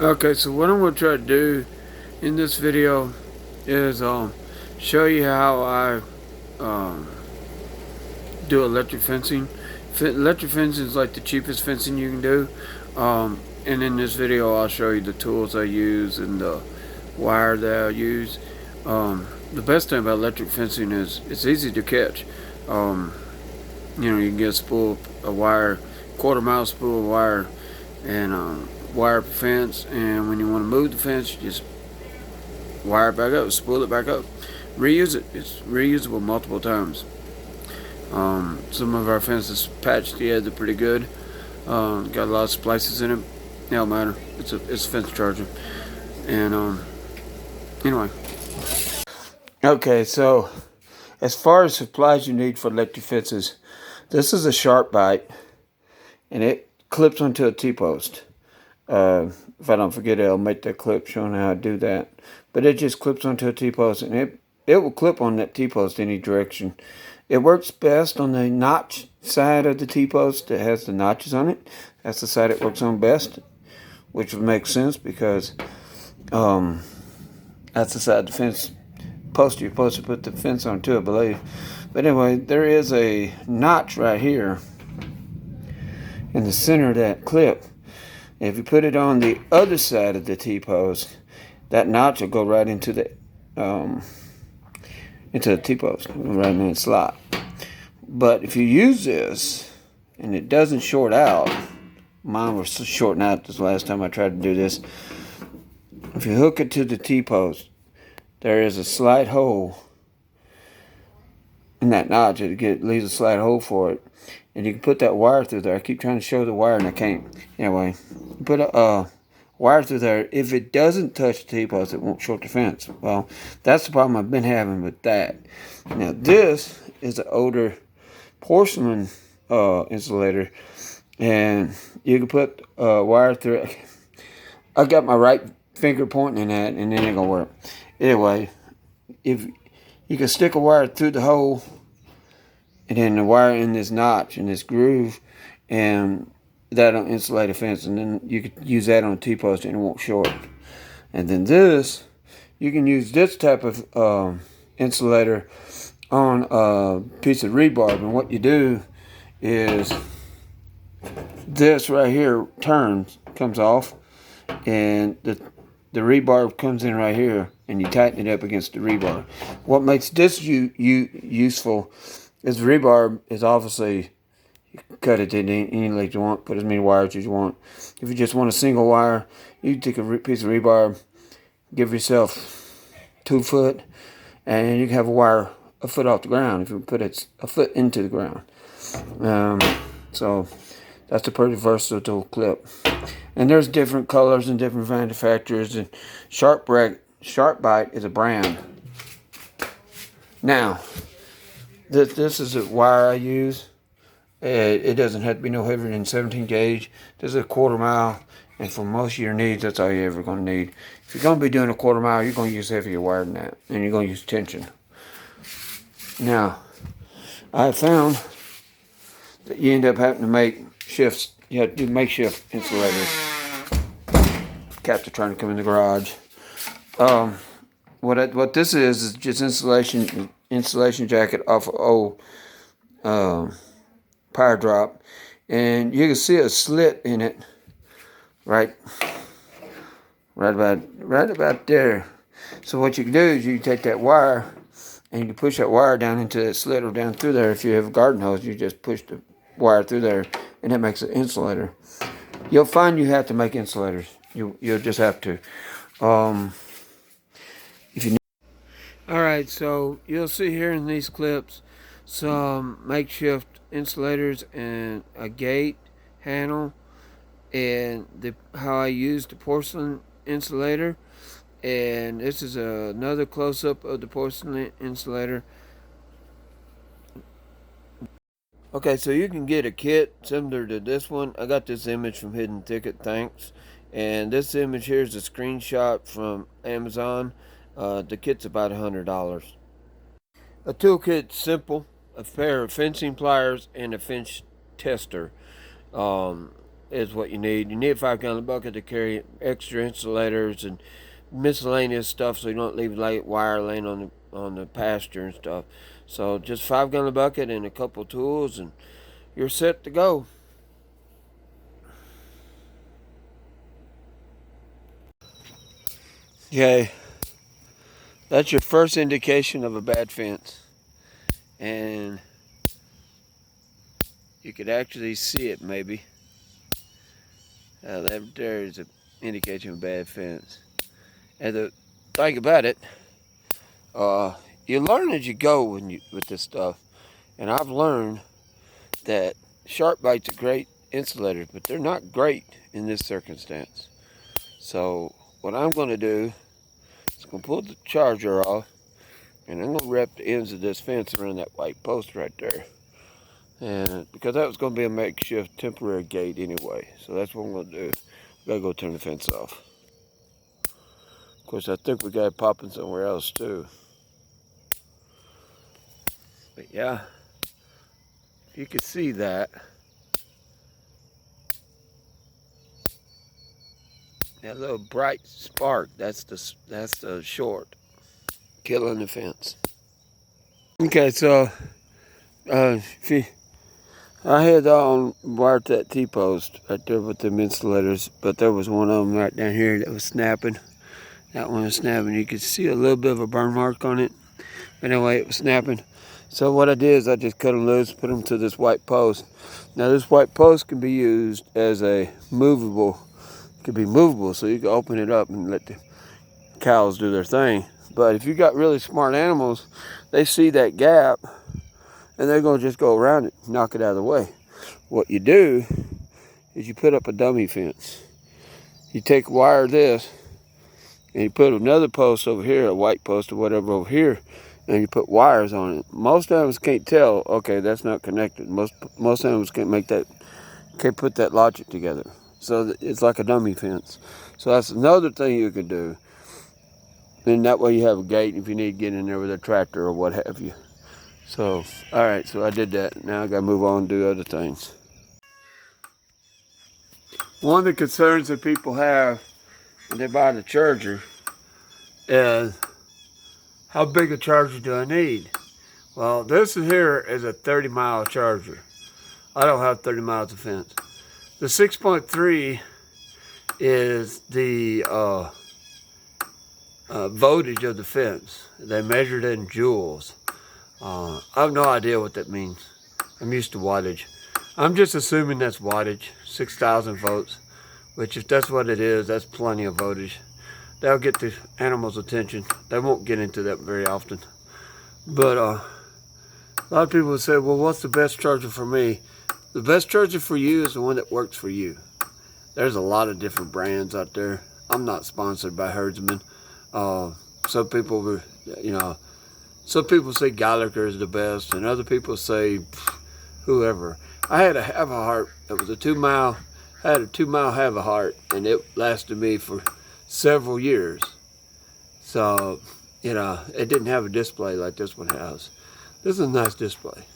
Okay, so what I'm going to try to do in this video is show you how I um, do electric fencing. Electric fencing is like the cheapest fencing you can do. And in this video, I'll show you the tools I use and the wire that I use. The best thing about electric fencing is it's easy to catch. Um, you can get a spool of wire, quarter-mile spool of wire, and wire up the fence. And when you want to move the fence, you just wire it back up, spool it back up, reuse it. It's reusable multiple times. Some of our fences patched together pretty good. Got a lot of splices in it. It don't matter. It's a fence charger. And anyway. Okay, so as far as supplies you need for electric fences, this is a SharkBite, and it clips onto a T-post. If I don't forget it, I'll make that clip showing how to do that. But it just clips onto a T-post, and it will clip on that T-post any direction. It works best on the notch side of the T-post that has the notches on it. That's the side it works on best, which would make sense because that's the side of the fence post you're supposed to put the fence on too, I believe. But anyway, there is a notch right here in the center of that clip. If you put it on the other side of the T-post, that notch will go right into the T-post, right in that slot. But if you use this and it doesn't short out, mine was shorting out this last time I tried to do this. If you hook it to the T-post, there is a slight hole in that notch. It leaves a slight hole for it. And you can put that wire through there. I keep trying to show the wire and I can't. Anyway, put a wire through there. If it doesn't touch the T-post, it won't short the fence. Well, that's the problem I've been having with that. Now, this is an older porcelain insulator. And you can put wire through it. I got my right finger pointing in that, and it ain't gonna work. Anyway, if you can stick a wire through the hole, and then the wire in this notch, in this groove, and that'll insulate a fence, and then you could use that on a T-post and it won't short. And then this, you can use this type of insulator on a piece of rebar, and what you do is this right here comes off, and the rebar comes in right here, and you tighten it up against the rebar. What makes this useful is the rebar is obviously, you can cut it in any length you want, put as many wires as you want. If you just want a single wire, you take a piece of rebar, give yourself 2 foot, and you can have a wire a foot off the ground if you put it a foot into the ground. So that's a pretty versatile clip. And there's different colors and different manufacturers, and SharkBite is a brand. Now, this is a wire I use. It doesn't have to be no heavier than 17 gauge. This is a quarter mile, and for most of your needs, that's all you're ever going to need. If you're going to be doing a quarter mile, you're going to use heavier wire than that, and you're going to use tension. Now, I found that you end up having to make shifts. You have to do makeshift insulators. Cats are trying to come in the garage. What this is just insulation jacket off of old power drop, and you can see a slit in it, right about there. So what you can do is you can take that wire and you can push that wire down into that slit or down through there. If you have a garden hose, you just push the wire through there, and that makes an insulator. You'll find you have to make insulators. You'll just have to. If you need. All right, so you'll see here in these clips some makeshift insulators and a gate handle, and how I use the porcelain insulator. And this is another close-up of the porcelain insulator. Okay, so you can get a kit similar to this one. I got this image from Hidden Ticket, thanks. And this image here is a screenshot from Amazon. The kit's about $100. A toolkit's simple: a pair of fencing pliers and a fence tester. is what you need. You need a 5-gallon bucket to carry extra insulators and miscellaneous stuff, so you don't leave wire laying on the pasture and stuff. So just 5-gallon bucket and a couple tools, and you're set to go. Okay, that's your first indication of a bad fence, and you could actually see it maybe. That there is an indication of a bad fence. And the thing about it, you learn as you go with this stuff. And I've learned that sharp bites are great insulators, but they're not great in this circumstance. So what I'm going to do is I'm going to pull the charger off, and I'm going to wrap the ends of this fence around that white post right there. And because that was going to be a makeshift temporary gate anyway. So that's what I'm going to do. I got to go turn the fence off. Of course, I think we got it popping somewhere else too. But yeah, you can see that. That little bright spark, that's the short killing the fence. Okay, so I had wired that T-post right there with them insulators, but there was one of them right down here that was snapping. That one was snapping. You could see a little bit of a burn mark on it. But anyway, it was snapping. So what I did is I just cut them loose, put them to this white post. Now this white post can be used as a movable. It could be movable, so you can open it up and let the cows do their thing. But if you got really smart animals, they see that gap and they're going to just go around it, knock it out of the way. What you do is you put up a dummy fence. You take wire this, and you put another post over here, a white post or whatever over here, and you put wires on it. Most animals can't tell, okay, that's not connected. Most animals can't put that logic together. So it's like a dummy fence. So that's another thing you can do. And that way you have a gate if you need to get in there with a tractor or what have you. So, all right, so I did that. Now I got to move on and do other things. One of the concerns that people have when they buy the charger is, how big a charger do I need? Well, this here is a 30-mile charger. I don't have 30 miles of fence. The 6.3 is the voltage of the fence. They measured it in joules. I have no idea what that means. I'm used to wattage. I'm just assuming that's wattage, 6,000 volts, which if that's what it is, that's plenty of voltage. That'll get the animals' attention. They won't get into that very often. But a lot of people say, well, what's the best charger for me? The best charger for you is the one that works for you. There's a lot of different brands out there. I'm not sponsored by Herdsman. Some people, some people say Gallagher is the best, and other people say whoever. I had a Havahart. It was a 2-mile. I had a 2-mile Havahart, and it lasted me for several years. So, it didn't have a display like this one has. This is a nice display.